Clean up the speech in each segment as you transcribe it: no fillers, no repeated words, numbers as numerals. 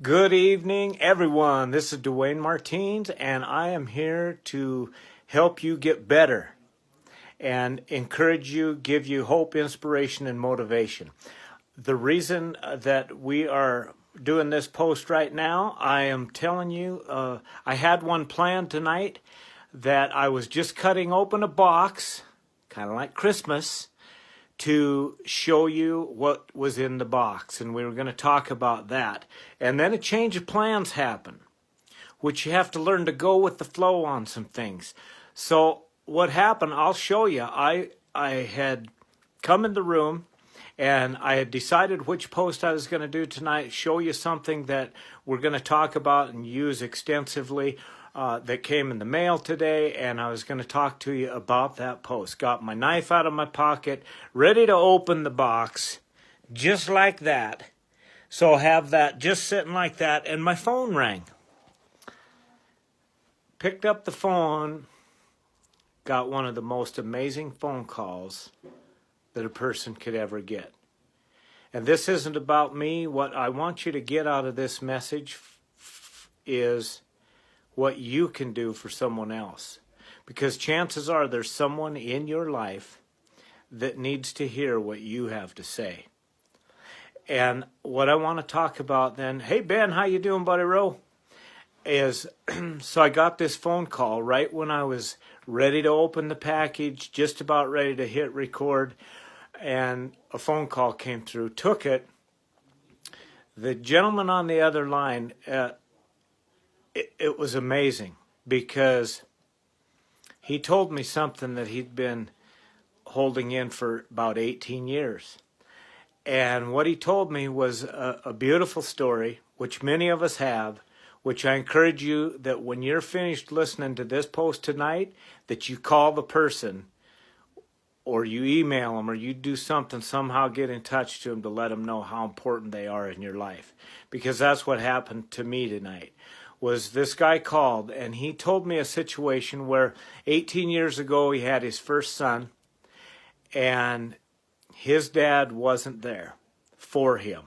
Good evening, everyone. This is Dwayne Martins, and I am here to help you get better and encourage you, give you hope, inspiration, and motivation. The reason that we are doing this post right now, I am telling you, I had one planned tonight that I was just cutting open a box, kind of like Christmas, to show you what was in the box, and we were going to talk about that. And then a change of plans happened, which you have to learn to go with the flow on some things. So what happened, I'll show you. I had come in the room, and I had decided which post I was going to do tonight, show you something that we're going to talk about and use extensively that came in the mail today, and I was going to talk to you about that post. Got my knife out of my pocket, ready to open the box, just like that. So have that just sitting like that, and my phone rang. Picked up the phone, got one of the most amazing phone calls that a person could ever get. And this isn't about me. What I want you to get out of this message is what you can do for someone else. Because chances are there's someone in your life that needs to hear what you have to say. And what I want to talk about then, hey Ben, how you doing, buddy Roe? Is so I got this phone call right when I was ready to open the package, just about ready to hit record, and a phone call came through. Took it. The gentleman on the other line, it was amazing because he told me something that he'd been holding in for about 18 years. And what he told me was a beautiful story, which many of us have, which I encourage you that when you're finished listening to this post tonight, that you call the person or you email them or you do something, somehow get in touch to them to let them know how important they are in your life. Because that's what happened to me tonight. Was this guy called, and he told me a situation where 18 years ago he had his first son, and his dad wasn't there for him.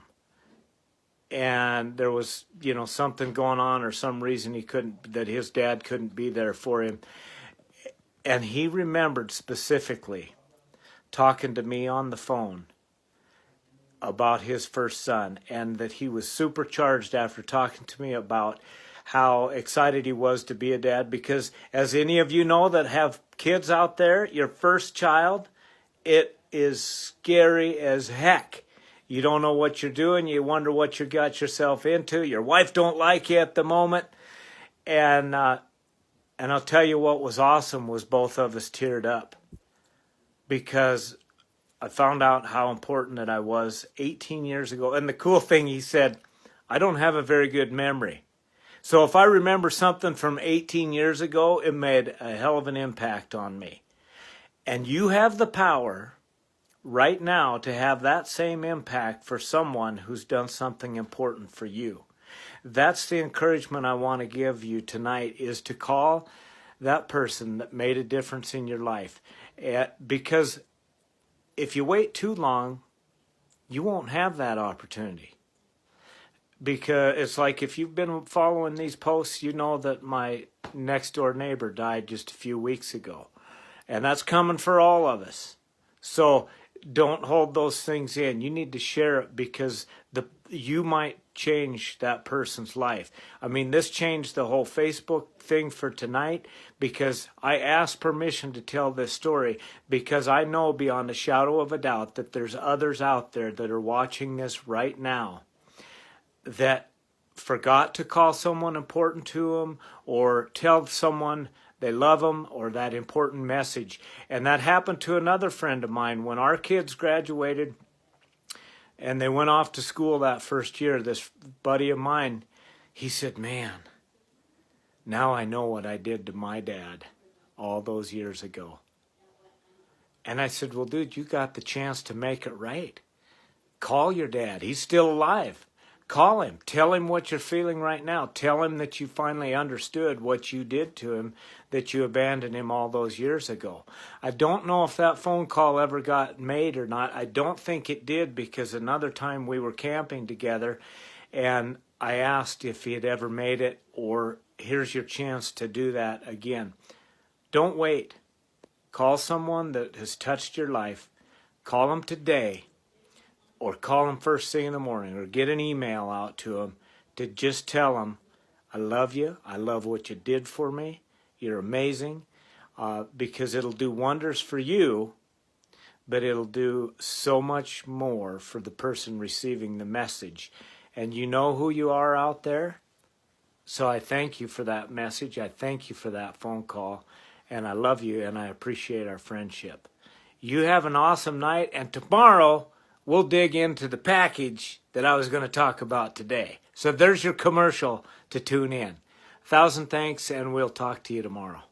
And there was, something going on or some reason that his dad couldn't be there for him. And he remembered specifically talking to me on the phone about his first son, and that he was supercharged after talking to me about how excited he was to be a dad, because as any of you know that have kids out there, your first child, it is scary as heck. You don't know what you're doing. You wonder what you got yourself into. Your wife don't like you at the moment. And I'll tell you what was awesome was both of us teared up because I found out how important that I was 18 years ago. And the cool thing, he said, I don't have a very good memory. So if I remember something from 18 years ago, it made a hell of an impact on me. And you have the power right now to have that same impact for someone who's done something important for you. That's the encouragement I want to give you tonight, is to call that person that made a difference in your life. Because if you wait too long, you won't have that opportunity. Because it's like if you've been following these posts, you know that my next door neighbor died just a few weeks ago. And that's coming for all of us. So don't hold those things in. You need to share it because you might change that person's life. I mean, this changed the whole Facebook thing for tonight because I asked permission to tell this story because I know beyond a shadow of a doubt that there's others out there that are watching this right now that forgot to call someone important to them or tell someone they love them or that important message. And that happened to another friend of mine. When our kids graduated and they went off to school that first year, this buddy of mine, he said, man, now I know what I did to my dad all those years ago. And I said, well, dude, you got the chance to make it right. Call your dad. He's still alive. Call him. Tell him what you're feeling right now. Tell him that you finally understood what you did to him, that you abandoned him all those years ago. I don't know if that phone call ever got made or not. I don't think it did because another time we were camping together and I asked if he had ever made it, or here's your chance to do that again. Don't wait. Call someone that has touched your life. Call them today, or call them first thing in the morning, or get an email out to them to just tell them, I love you. I love what you did for me. You're amazing. Because it'll do wonders for you, but it'll do so much more for the person receiving the message. And you know who you are out there. So I thank you for that message. I thank you for that phone call. And I love you, and I appreciate our friendship. You have an awesome night, and tomorrow we'll dig into the package that I was going to talk about today. So there's your commercial to tune in. 1,000 thanks, and we'll talk to you tomorrow.